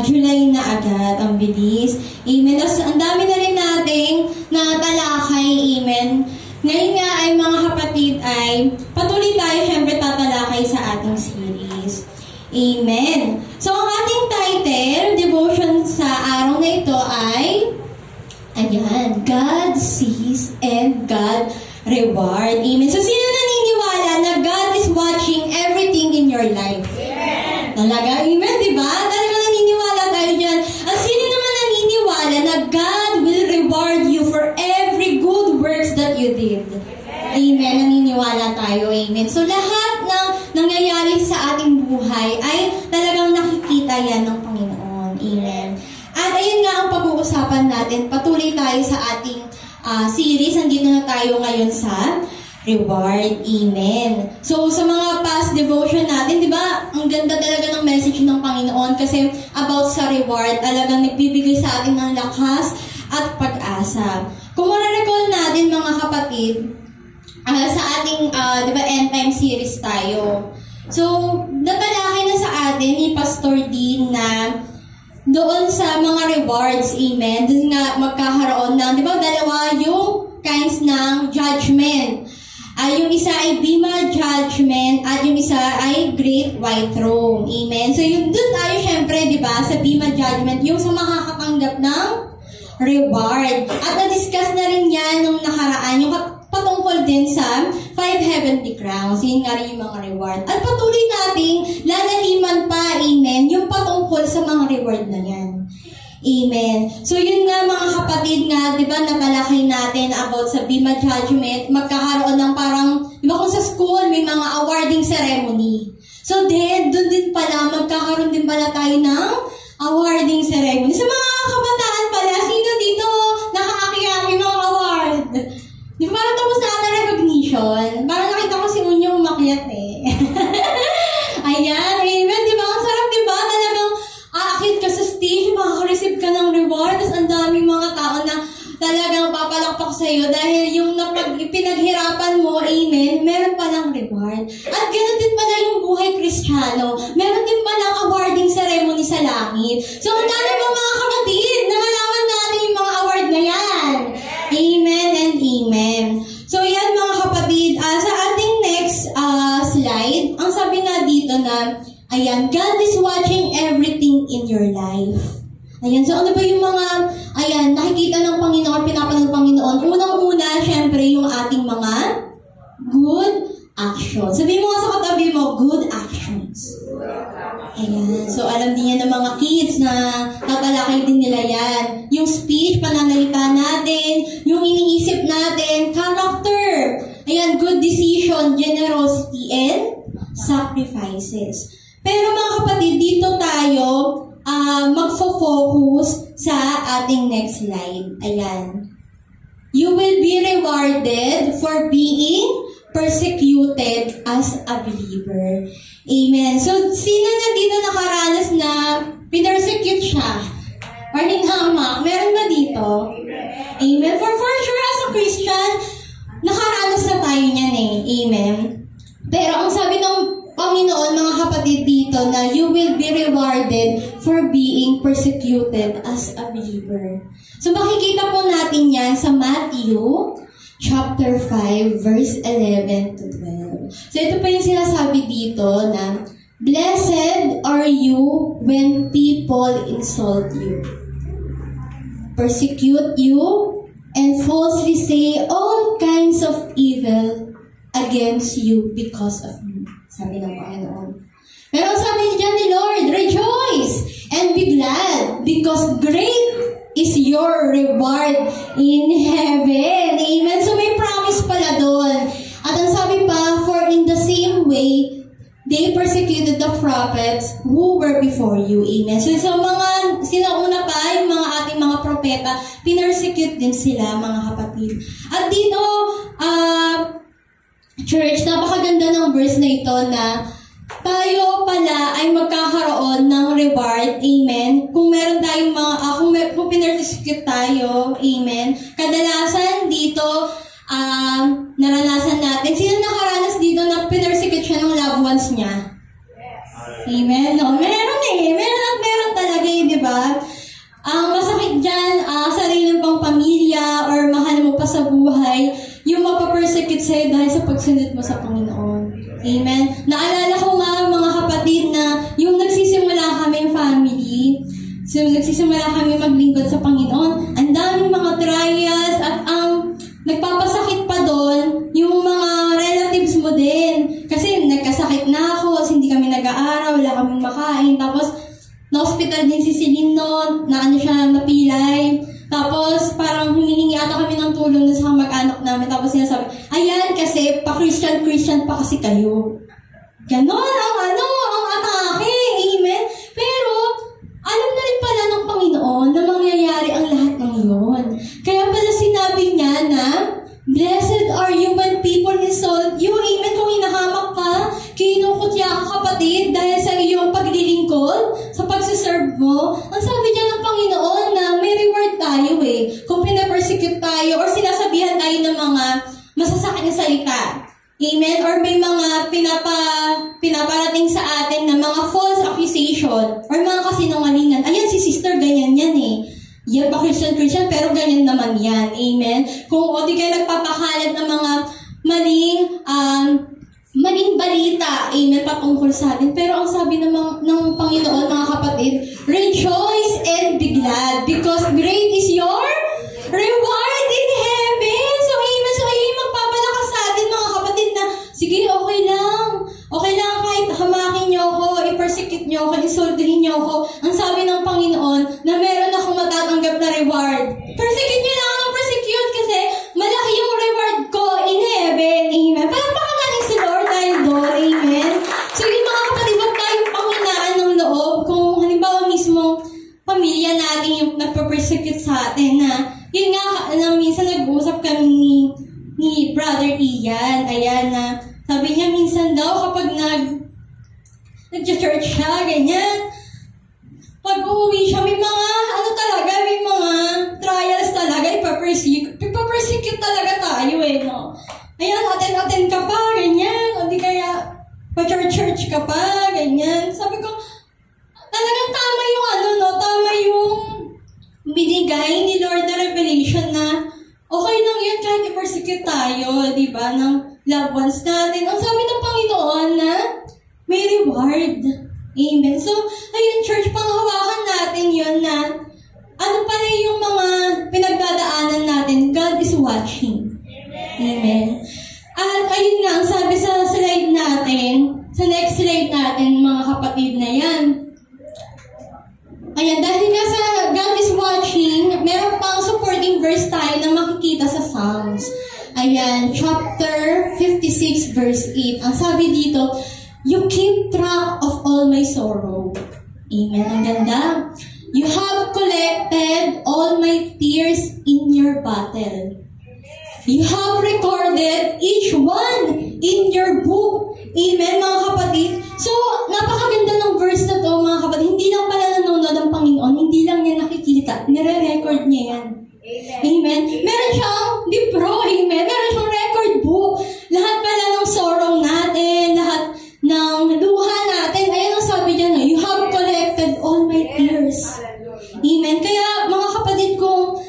July na agad, ang bilis. Amen. Ang dami na rin nating natalakay. Amen. Ngayon nga ay mga kapatid ay patuloy tayo syempre tatalakay sa ating series. Amen. So ang ating title, devotion sa araw na ito ay God sees and God reward. Amen. So sino naniniwala na God is watching everything in your life? Amen. Talaga? Amen, di ba? Talaga naniniwala tayo dyan. At sino naman naniniwala na God will reward you for every good works that you did? Amen. Naniniwala tayo. Amen. So lahat ng nangyayari sa ating buhay ay talagang nakikita yan ng Panginoon. Amen. At ayun nga ang pag-uusapan natin. Patuloy tayo sa ating series. Nandito na tayo ngayon sa reward. Amen. So, sa mga past devotion natin, di ba, ang ganda talaga ng message ng Panginoon kasi about sa reward, talagang nagbibigay sa atin ng lakas at pag-asa. Kung ma-recall natin, mga kapatid, sa ating, di ba, end time series tayo. So, natalakay na sa atin ni Pastor Dean na doon sa mga rewards, amen, doon nga magkakaroon ng, di ba, dalawa yung kinds ng judgment. Yung isa ay Bema Judgment at yung isa ay Great White Throne. Amen. So, yung doon tayo syempre, di ba, sa Bema Judgment, yung sa makakatanggap ng reward. At na-discuss na rin yan nung nakaraan, yung patungkol din sa 5 heavenly crowns. Yun nga rin yung mga reward. At patuloy nating lalaliman pa, amen, yung patungkol sa mga reward na yan. Amen. So, yun nga mga kapatid nga, di ba, natalakay natin about sa Bema Judgment, magkakaroon ng parang, di ba kung sa school, may mga awarding ceremony. So, then, doon din pala, magkakaroon din pala tayo ng awarding ceremony. Sa mga kabataan pala, sino dito nakaakyat yung mga award? Di ba, parang tapos na ata recognition? Parang nakita ko si Unyo umakyat eh. Ayan, amen. Di ba, ang sarap, di ba? Talagang aakit ka sa stage, makaka-receive ka ng reward, tapos ang daming mga tao na talagang papalakpak sa'yo dahil yung pinaghirapan mo, amen, meron palang reward. At ganoon din pala yung buhay Kristiyano. Meron din palang awarding ceremony sa langit. So, ang dami mga kapatid, nangalaman natin yung mga award na yan. Amen and amen. So, yan mga kapatid, sa ating next slide, ang sabi nga dito na, ayan, God is watching everything in your life. Ayan, so ano ba yung mga, ayan, nakikita ng Panginoon, pinapanood ng Panginoon? Unang-una, syempre, yung ating mga good actions. Sabihin mo nga sa katabi mo, good actions. Ayan, so alam din yan ng mga kids na tatalakay din nila yan. Yung speech, pananalita natin, yung iniisip natin, character. Ayan, good decision, generosity, and sacrifices. Pero mga kapatid, dito tayo magfo-focus sa ating next slide. Ayan. You will be rewarded for being persecuted as a believer. Amen. So, sino na dito nakaranas na pinersecute siya? Or hinamak? Meron ba dito? Amen. For sure, as a Christian, nakaranas na tayo niyan eh. Amen. Pero ang sabi ng Panginoon, mga kapatid dito, na you will be rewarded for being persecuted as a believer. So, makikita po natin yan sa Matthew chapter 5, verse 11 to 12. So, ito pa yung sinasabi dito na, blessed are you when people insult you, persecute you, and falsely say all kinds of evil against you because of me. Sabi ng Panginoon. Pero sabi niya ni Lord, rejoice and be glad because great is your reward in heaven. Amen. So may promise pala doon. At ang sabi pa, for in the same way, they persecuted the prophets who were before you. Amen. So mga, sinauna pa, yung mga ating mga propeta, pinersecute din sila, mga kapatid. At dito, church, napakaganda ng verse na ito na tayo pala ay magkakaroon ng reward, amen. Kung meron tayong mga, kung pinersecute tayo, amen. Kadalasan dito, naranasan natin. Sino nakaranas dito na pinersecute siya ng loved ones niya? Amen. No, meron eh. Meron nagpe-persecute sa'yo dahil sa pagsunod mo sa Panginoon. Amen? Naalala ko nga mga kapatid na yung nagsisimula kami family, so nagsisimula kami maglingkod sa Panginoon, ang daming mga trials at ang nagpapasakit pa doon yung mga relatives mo din. Kasi nagkasakit na ako, hindi kami nag-aaral, wala kaming makain, tapos na-hospital din si Celine noon, na ano siya, napilay. Tapos, parang humihingi ata kami ng tulong sa mag-anak namin. Tapos sinasabi, ayan, kasi pa-Christian pa kasi kayo. Ganon ang atake. Amen? Pero, alam na rin pala ng Panginoon na mangyayari ang lahat ng iyon. Kaya pala sinabi niya na, blessed are you when people insult you. Amen? Kung hinahamak ka, kinukutya ka kapatid dahil sa iyong paglilingkod, sa pagsiserve mo, ang sabi niya ng Panginoon na may reward tayo eh. Kung pinapersecute tayo or sinasabihan tayo ng mga masasakit na salita. Amen? Or may mga pinaparating sa atin na mga false accusation or mga kasinungalingan. Ayan, si sister, ganyan yan eh. Yan pa Christian, pero ganyan naman yan. Amen? Kung o di kayo nagpapakalat ng mga maling balita, amen, patungkol sa atin. Pero ang sabi ng Panginoon, mga kapatid, rejoice and be glad because great is your reward in heaven. So, amen. So, ayun, magpapalakas sa atin, mga kapatid, na sige, okay lang. Okay lang kahit hamakin niyo ako, i-persecute niyo ako, insultuhin niyo ako. Ang sabi ng Panginoon na meron akong matatanggap na reward. Persecute niyo lang ang persecute kasi malaki yung reward ko in heaven. Amen. Palakpakan natin si Lord dahil doon. Amen. So yun, mga kapatid, huwag tayong panghinaan ng loob kung halimbawa mismo pamilya natin yung nagpa-persecute sa atin na yun nga, na minsan nag-uusap kami ni Brother Ian. Ayan na sabi niya minsan daw kapag nag-church siya, ganyan. Pag uuwi siya, may mga trials talaga, ipapersecute talaga tayo eh, no? Ayan, attend ka pa, ganyan. O di kaya, pa-church ka pa, ganyan. Sabi ko, talagang tama yung binigay ni Lord na revelation na okay lang yun kahit i-persecute tayo, di ba, ng loved ones natin. Ang sabi ng Panginoon na may reward. Amen. So, ayun, church, panghawakan natin yun na ano pala yung mga pinagdadaanan natin. God is watching. Amen. At ayun nga, ang sabi sa slide natin, sa next slide natin, mga kapatid na yan. Ayan, dahil nga sa God is watching, meron pang supporting verse tayo na makikita sa Psalms. Ayan, chapter 56, verse 8. Ang sabi dito, you keep track of all my sorrow. Amen. Ang ganda. You have collected all my tears in your battle. You have recorded each one in your book. Amen, mga kapatid. So, napakaganda ng verse na to, mga kapatid. Hindi lang pala nanonood ang Panginoon, hindi lang niya nakikita. Nire-record niya yan. Amen. Meron siyang libro, amen. Meron siyang record book. Lahat pala ng sorrow natin, lahat ng luha natin. Ayan ang sabi niya na, you have collected all my tears. Amen. Kaya, mga kapatid, kung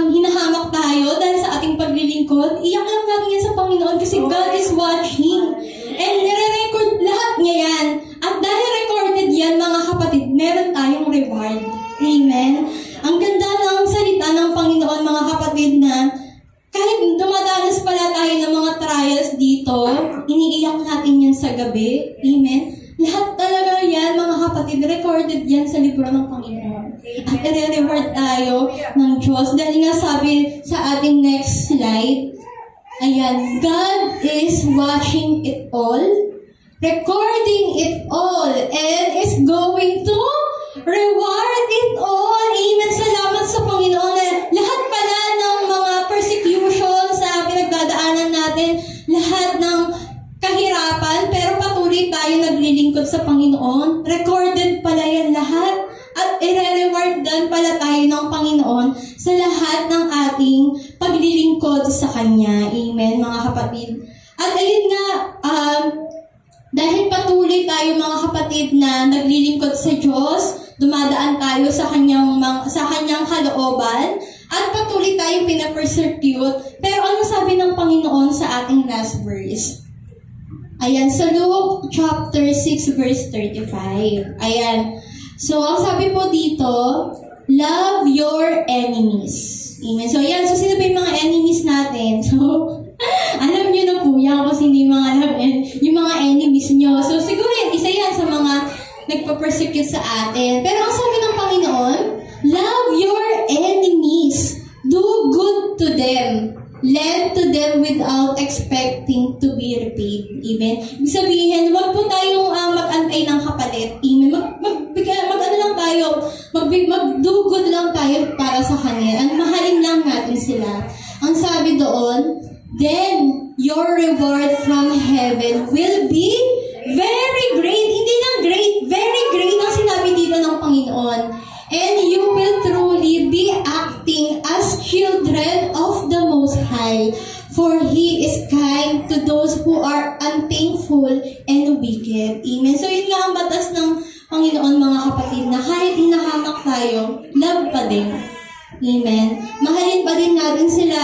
hinahamak tayo dahil sa ating paglilingkod, iyak lang natin yan sa Panginoon kasi God is watching. And nire-record lahat niya yan. At dahil recorded yan, mga kapatid, meron tayong reward. Amen. Ang ganda ng salita ng Panginoon, mga kapatid, na kahit dumadanas pala tayo ng mga trials dito, iniiyak natin yan sa gabi. Amen. Lahat talaga yan, mga kapatid, recorded yan sa libro ng Panginoon. At i-reward tayo ng Diyos. Dahil nga sabi sa ating next slide, ayan, God is watching it all, recording it all, and is going to reward it all. Amen. Salamat sa Panginoon. Lahat pala ng mga persecution sa pinagdadaanan natin, lahat ng kahirapan, pero patuloy tayo naglilingkod sa Panginoon. Recorded pala yan lahat. At i-reward din pala tayo ng Panginoon sa lahat ng ating paglilingkod sa Kanya. Amen, mga kapatid. At ayun nga, dahil patuloy tayo, mga kapatid, na naglilingkod sa Diyos, dumadaan tayo sa kanyang kalooban, at patuloy tayong pinapersecute. Pero ano sabi ng Panginoon sa ating last verse? Ayan, sa Luke chapter 6 verse 35. Ayan. So, ang sabi po dito, love your enemies. Amen. So, ayan. So, sino ba yung mga enemies natin? So, alam nyo na po yan kung sino yung mga enemies nyo. So, siguro yan, isa yan sa mga nagpa-persecute sa atin. Pero ang sabi ng Panginoon, love your enemies. Do good to them. Lend to them without expecting to be repaid. Amen. Ibig sabihin, wag po tayong mag-antay ng kapalit. Amen. Mag-do good lang tayo para sa kanila. Ang mahalin lang natin sila. Ang sabi doon, then your reward from heaven will be very great. Hindi lang great, very great ang sinabi dito ng Panginoon. And you will truly be acting as children of the Most High, for He is kind to those who are unthankful and wicked. Amen. So, yun nga ang batas ng Panginoon, mga kapatid, na kahit hinahamak tayo, love pa din. Amen. Mahalin pa din natin sila.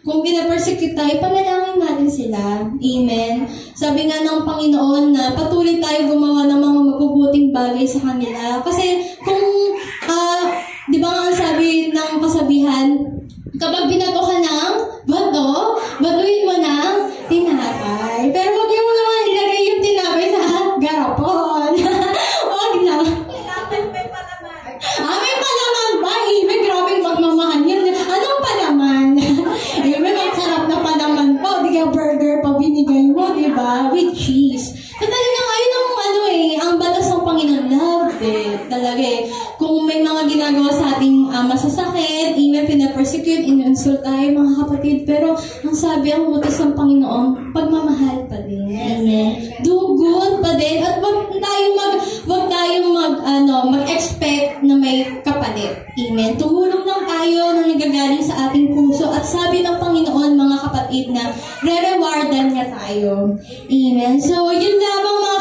Kung pinapersecute tayo, panalangin natin sila. Amen. Sabi nga ng Panginoon na patuloy tayo gumawa ng mga mabubuting bagay sa kanila. Kasi kung, di ba nga ang sabi ng kasabihan, kapag binato ka ng bato, batuin mo ng tinapay. Pero wag mo naman ilagay yung tinapay sa garapon. Wag na. May palaman ba? May grabing magmamahal yun. Anong palaman? Ang sarap na palaman po. Di ka burger pa binigay mo, di ba? With cheese. So talagang ayun ang batas ng Panginoon. Love it. Talaga Kung may mga ginagawa sa ating masasakit, pinapersecute, in-insult tayo mga kapatid. Pero ang sabi, ang utos ng Panginoon, pagmamahal pa din. Amen. Do good pa din. At wag tayong mag-expect na may kapalit. Amen. Tumulong lang tayo na nagagaling sa ating puso. At sabi ng Panginoon, mga kapatid, na re-rewardan niya tayo. Amen. So, yun lamang mga